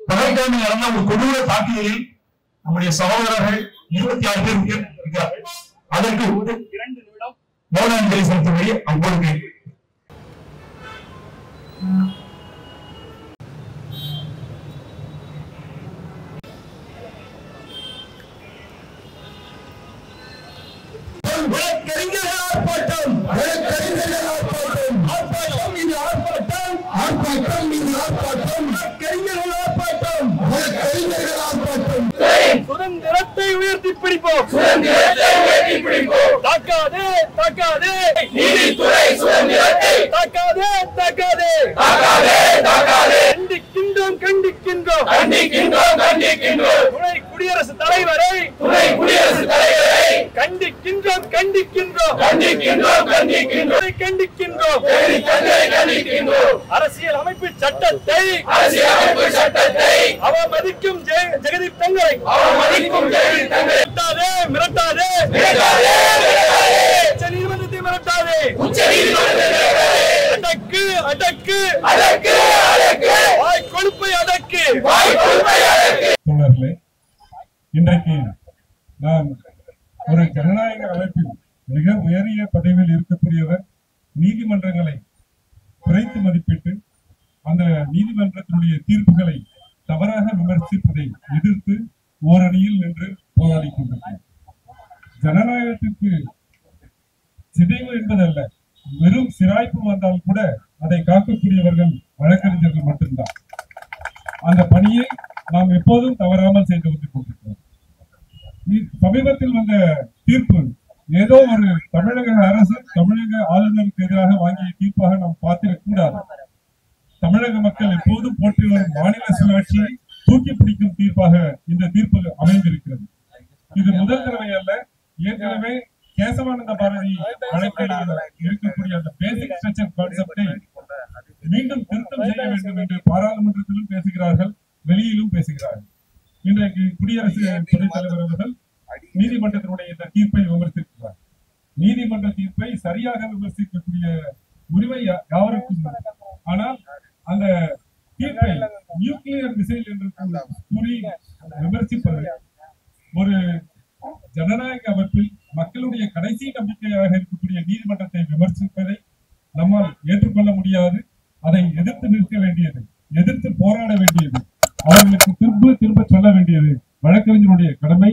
பகல்கிழமை நடந்த ஒரு கொடூர தாக்குதலில் நம்முடைய சகோதரர்கள் 26 பேர் இருக்கிறார்கள். அதற்கு 2 நிமிடம் மௌன அஞ்சலி செலுத்தும்படி அங்கோடு சுதந்திரத்தை உயர்த்தி பிடிப்போம். தாக்காதே தாக்காதே நீதித்துறை சுதந்திரத்தை தாக்காதே தாக்காதே கண்டிக்கின்றோம் கண்டிக்கின்றோம் துணை குடியரசுத் தலைவரை கண்டிக்கின்றோம் அரசியல் அமைப்பு சட்டத்தை அவமதிக்கும் ஜெகதீப் தங்கரை மிரட்டாதே உச்ச நீதிமன்றத்தை மிரட்டாதே அடக்கு வாய் கொழுப்பை அடக்கு. இன்றைக்கு நாம் ஒரு ஜனநாயக அமைப்பில் மிக உயரிய பதவியில் இருக்கக்கூடியவர் நீதிமன்றங்களை குறைத்து மதிப்பிட்டு அந்த நீதிமன்றத்தினுடைய தீர்ப்புகளை தவறாக விமர்சிப்பதை எதிர்த்து ஓரணியில் நின்று போராடி கொண்டிருக்கிறார். ஜனநாயகத்திற்கு சிதைவு என்பதல்ல, வெறும் சிராய்ப்பு வந்தால் கூட அதை காக்கக்கூடியவர்கள் வழக்கறிஞர்கள் மட்டும்தான். அந்த பணியை நாம் எப்போதும் தவறாமல் செய்து வந்து கொண்டிருக்கிறோம். சமீபத்தில் வந்த தீர்ப்பு ஏதோ ஒரு தமிழக அரசு தமிழக ஆளுநருக்கு எதிராக வாங்கிய தீர்ப்பாக நாம் பார்த்திடக்கூடாது. தமிழக மக்கள் எப்போதும் போற்றி வரும் மாநில சுயாட்சியை தூக்கி பிடிக்கும் தீர்ப்பாக இந்த தீர்ப்பு அமைந்திருக்கிறது. இது முதல் தடவை அல்ல, ஏற்கனவே கேசவானந்த பாரதி வழக்கில் இருக்கக்கூடிய அந்த பேசிக் ஸ்ட்ரக்சர் கான்செப்டை மீண்டும் திருத்தம் செய்ய வேண்டும் என்று பாராளுமன்றத்திலும் பேசுகிறார்கள், வெளியிலும் பேசுகிறார்கள். இன்றைக்கு குடியரசு துணைத் தலைவர் அவர்கள் நீதிமன்றத்தினுடைய இந்த தீர்ப்பை விமர்சிக்கிறார். நீதிமன்ற தீர்ப்பை சரியாக விமர்சிக்கக்கூடிய உரிமை யாருக்கும், ஆனால் அந்த தீர்ப்பை நியூக்ளியர் மிசைல் என்று கூறி விமர்சிப்பது ஒரு ஜனநாயக அமைப்பில் மக்களுடைய கடைசி நம்பிக்கையாக இருக்கக்கூடிய நீதிமன்றத்தை விமர்சிப்பதை நம்மால் ஏற்றுக்கொள்ள முடியாது. அதை எதிர்த்து நிற்க வேண்டியது, எதிர்த்து போராட வேண்டியது, அவர்களுக்கு திரும்ப சொல்ல வேண்டியது வழக்கறிஞருடைய கடமை.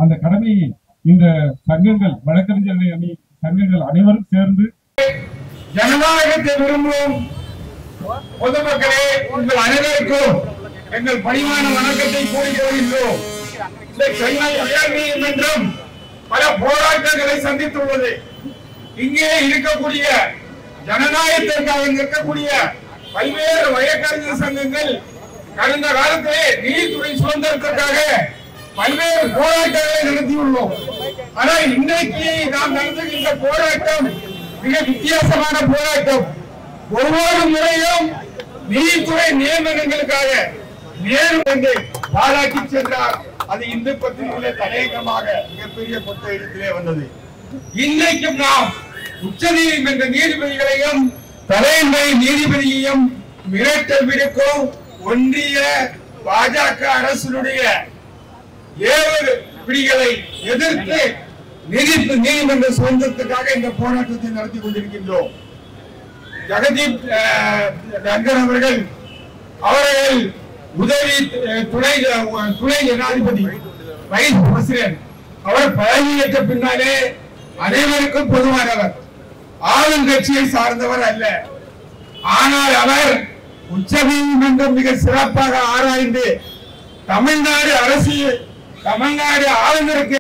அந்த கடமையை இந்த சங்கங்கள், வழக்கறிஞர் அணி சங்கங்கள் அனைவரும் சேர்ந்து ஜனநாயகத்தை விரும்பும் பொதுமக்களே, உங்கள் அனைவருக்கும் எங்கள் பணிவான வணக்கத்தை கூறிக்கொள்கின்றோம். சென்னை உயர் நீதிமன்றம் பல போராட்டங்களை சந்தித்துள்ளது. இங்கே இருக்கக்கூடிய ஜனநாயகத்திற்காக நிற்கக்கூடிய பல்வேறு வழக்கறிஞர் சங்கங்கள் கடந்த காலத்திலே நீதித்துறை சுதந்திரத்திற்காக பல்வேறு போராட்டங்களை நடத்தியுள்ளோம். ஆனால் இன்றைக்கு நாம் நடத்துகின்ற போராட்டம் மிக வித்தியாசமான போராட்டம். ஒவ்வொரு முறையும் நீதித்துறை நியமனங்களுக்காக நேரு பாராட்டி சென்றார். அது இந்து பத்திரிகையிலே தலையங்கமாக மிகப்பெரிய புத்தகத்திலே வந்தது. இன்றைக்கும் நாம் உச்ச நீதிமன்ற நீதிபதிகளையும் தலைமை நீதிபதியையும் மிரட்டல் விடுக்கும் ஒன்றிய பாஜக அரசுடைய ஏழு பிடிகளை எதிர்த்து நீதிமன்ற சுதந்திரத்துக்காக இந்த போராட்டத்தை நடத்தி கொண்டிருக்கின்றோம். ஜெகதீப் தங்கர் அவர்கள் உதவி துணை ஜனாதிபதி வைஸ் பிரசிடென்ட், அவர் பதவியேற்ற பின்னாலே அனைவருக்கும் பொதுவானவர், ஆளுங்கட்சியை சார்ந்தவர் அல்ல. ஆனால் அவர் உச்ச நீதிமன்றம் மிக சிறப்பாக ஆராய்ந்து தமிழ்நாடு ஆளுநருக்கு